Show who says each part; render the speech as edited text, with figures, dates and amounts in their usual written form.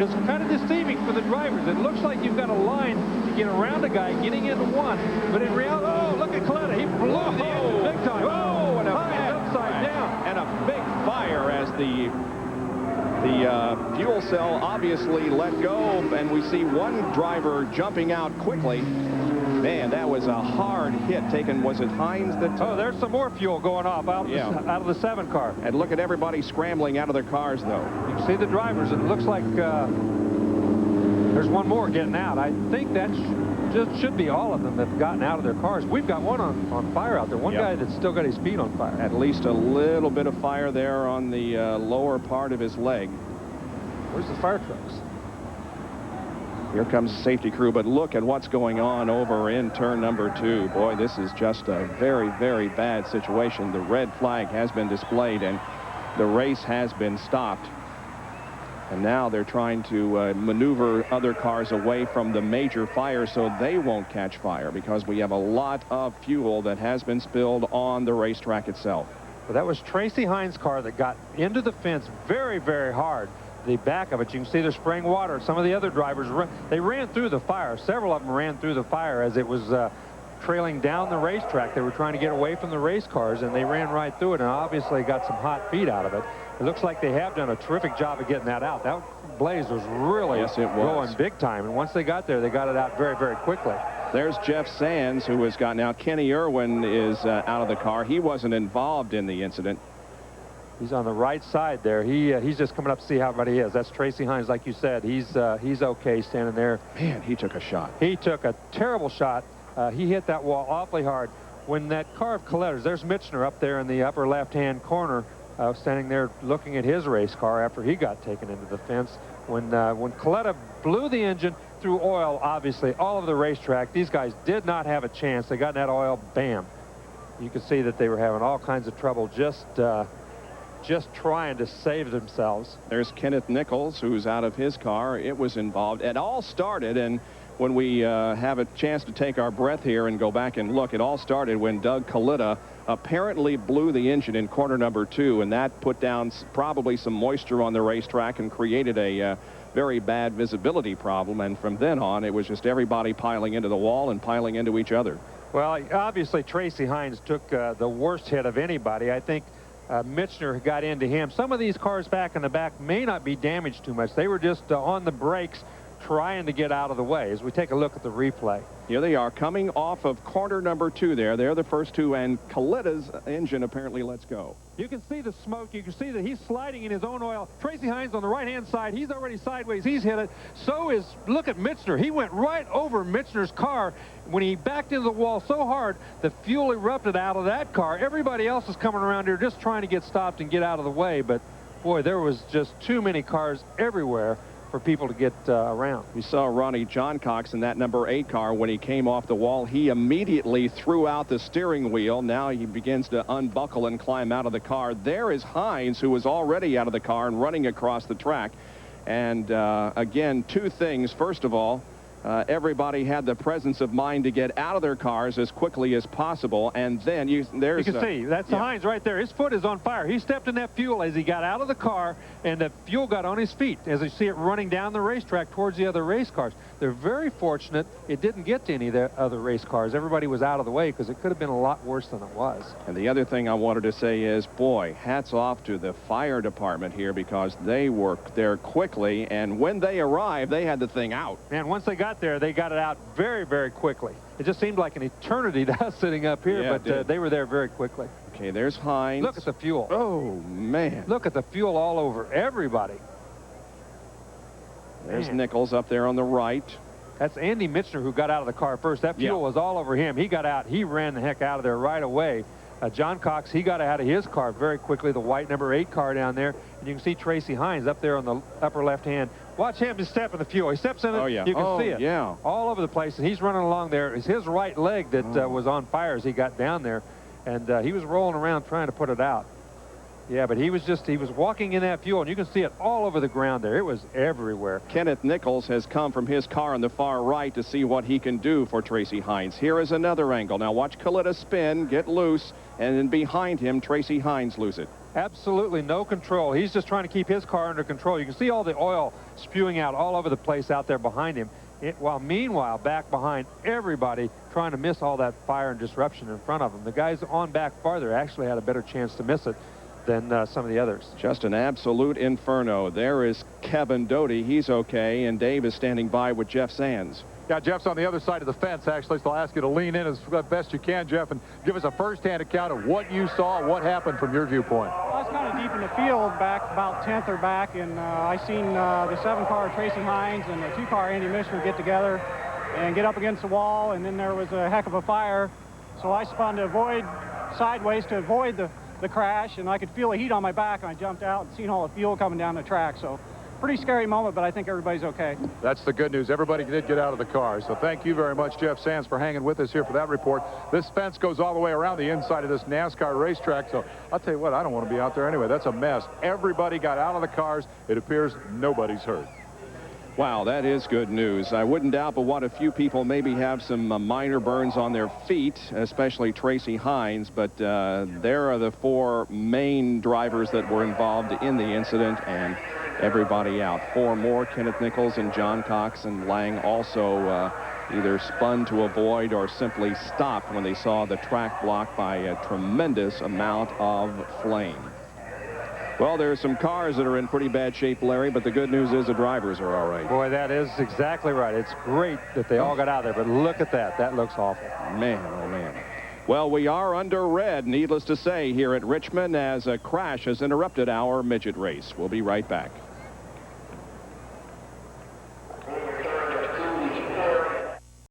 Speaker 1: is kind of deceiving for the drivers. It looks like you've got a line to get around a guy getting into one, but in reality, oh, look at Kalitta. He blew the engine big time. Oh, and upside down.
Speaker 2: And a big fire as the fuel cell obviously let go, and we see one driver jumping out quickly. Man, that was a hard hit taken. Was it Heinz that...
Speaker 1: Oh, there's some more fuel going off out of the 7 car.
Speaker 2: And look at everybody scrambling out of their cars, though.
Speaker 1: You can see the drivers. It looks like there's one more getting out. I think that just should be all of them that have gotten out of their cars. We've got one on fire out there. One guy that's still got his feet on fire.
Speaker 2: At least a little bit of fire there on the lower part of his leg.
Speaker 1: Where's the fire trucks?
Speaker 2: Here comes the safety crew, but look at what's going on over in turn number 2. Boy, this is just a very, very bad situation. The red flag has been displayed, and the race has been stopped. And now they're trying to maneuver other cars away from the major fire so they won't catch fire, because we have a lot of fuel that has been spilled on the racetrack itself.
Speaker 1: Well, that was Tracy Heinz' car that got into the fence very, very hard. The back of it, you can see they're spraying water. Some of the other drivers, they ran through the fire. Several of them ran through the fire as it was trailing down the racetrack. They were trying to get away from the race cars, and they ran right through it, and obviously got some hot feet out of it. It looks like they have done a terrific job of getting that out. That blaze was really going big time, and once they got there, they got it out very, very quickly.
Speaker 2: There's Jeff Sands, who has gotten out. Kenny Irwin is out of the car. He wasn't involved in the incident.
Speaker 1: He's on the right side there. He's just coming up to see how everybody is. That's Tracy Heinz, like you said. He's okay standing there.
Speaker 2: Man, he took a shot.
Speaker 1: He took a terrible shot. He hit that wall awfully hard. When that car of Kalitta's, there's Michener up there in the upper left-hand corner, standing there looking at his race car after he got taken into the fence. When Kalitta blew the engine through oil, obviously, all over the racetrack, these guys did not have a chance. They got in that oil, bam. You could see that they were having all kinds of trouble just trying to save themselves.
Speaker 2: There's Kenneth Nichols, who's out of his car. It was involved. It all started, and when we have a chance to take our breath here and go back and look, it all started when Doug Kalitta apparently blew the engine in corner number 2, and that put down probably some moisture on the racetrack and created a very bad visibility problem. And from then on, it was just everybody piling into the wall and piling into each other.
Speaker 1: Well, obviously, Tracy Heinz took the worst hit of anybody. I think Michener got into him. Some of these cars back in the back may not be damaged too much. They were just on the brakes trying to get out of the way. As we take a look at the replay.
Speaker 2: Here they are coming off of corner number 2 there. They're the first 2, and Kalitta's engine apparently lets go.
Speaker 1: You can see the smoke. You can see that he's sliding in his own oil. Tracy Heinz on the right-hand side. He's already sideways. He's hit it. So is, look at Michener. He went right over Michener's car. When he backed into the wall so hard, the fuel erupted out of that car. Everybody else is coming around here just trying to get stopped and get out of the way. But, boy, there was just too many cars everywhere for people to get around.
Speaker 2: We saw Ronnie Johncox in that number 8 car. When he came off the wall, he immediately threw out the steering wheel. Now he begins to unbuckle and climb out of the car. There is Heinz, who was already out of the car and running across the track. And again, 2 things. First of all, everybody had the presence of mind to get out of their cars as quickly as possible. And then you can
Speaker 1: see that's Heinz right there. His foot is on fire. He stepped in that fuel as he got out of the car, and the fuel got on his feet as you see it running down the racetrack towards the other race cars. They're very fortunate it didn't get to any of the other race cars. Everybody was out of the way, because it could have been a lot worse than it was.
Speaker 2: And the other thing I wanted to say is, boy, hats off to the fire department here, because they worked there quickly, and when they arrived, they had the thing out.
Speaker 1: And once they got there, they got it out very, very quickly. It just seemed like an eternity to us sitting up here, but they were there very quickly.
Speaker 2: Okay, there's Heinz.
Speaker 1: Look at the fuel.
Speaker 2: Oh, man.
Speaker 1: Look at the fuel all over everybody.
Speaker 2: There's Nichols up there on the right.
Speaker 1: That's Andy Michener, who got out of the car first. That fuel was all over him. He got out. He ran the heck out of there right away. John Cox, he got out of his car very quickly, the white number 8 car down there. And you can see Tracy Heinz up there on the upper left hand. Watch him just step in the fuel. He steps in it. You can see it all over the place. And he's running along there. It's his right leg that was on fire as he got down there. And he was rolling around trying to put it out. Yeah, but he was walking in that fuel, and you can see it all over the ground there. It was everywhere.
Speaker 2: Kenneth Nichols has come from his car on the far right to see what he can do for Tracy Heinz. Here is another angle. Now watch Kalitta spin, get loose, and then behind him, Tracy Heinz lose it.
Speaker 1: absolutely no control. He's just trying to keep his car under control. You can see all the oil spewing out all over the place out there behind him. While meanwhile, back behind, everybody trying to miss all that fire and disruption in front of them. The guys on back farther actually had a better chance to miss it than some of the others.
Speaker 2: Just an absolute inferno. There is Kevin Doty. He's okay, and Dave is standing by with Jeff Sands.
Speaker 3: Yeah, Jeff's on the other side of the fence, actually, so I'll ask you to lean in as best you can, Jeff, and give us a first-hand account of what you saw, what happened from your viewpoint.
Speaker 4: I was kind of deep in the field, back about 10th or back, and I seen the 7-car Tracy Heinz and the 2-car Andy Mishner get together and get up against the wall, and then there was a heck of a fire. So I spun to avoid, sideways to avoid the crash, and I could feel the heat on my back, and I jumped out and seen all the fuel coming down the track. So pretty scary moment, but I think everybody's okay.
Speaker 3: That's the good news. Everybody did get out of the car. So thank you very much, Jeff Sands, for hanging with us here for that report. This fence goes all the way around the inside of this NASCAR racetrack. So I'll tell you what, I don't want to be out there anyway. That's a mess. Everybody got out of the cars. It appears nobody's hurt.
Speaker 2: Wow, that is good news. I wouldn't doubt but what a few people maybe have some minor burns on their feet, especially Tracy Heinz, but there are the 4 main drivers that were involved in the incident, and everybody out. 4 more, Kenneth Nichols and John Cox and Lang, also either spun to avoid or simply stopped when they saw the track blocked by a tremendous amount of flame. Well, there are some cars that are in pretty bad shape, Larry, but the good news is the drivers are all right.
Speaker 1: Boy, that is exactly right. It's great that they all got out of there, but look at that. That looks awful.
Speaker 2: Man, oh man. Well, we are under red, needless to say, here at Richmond, as a crash has interrupted our midget race. We'll be right back.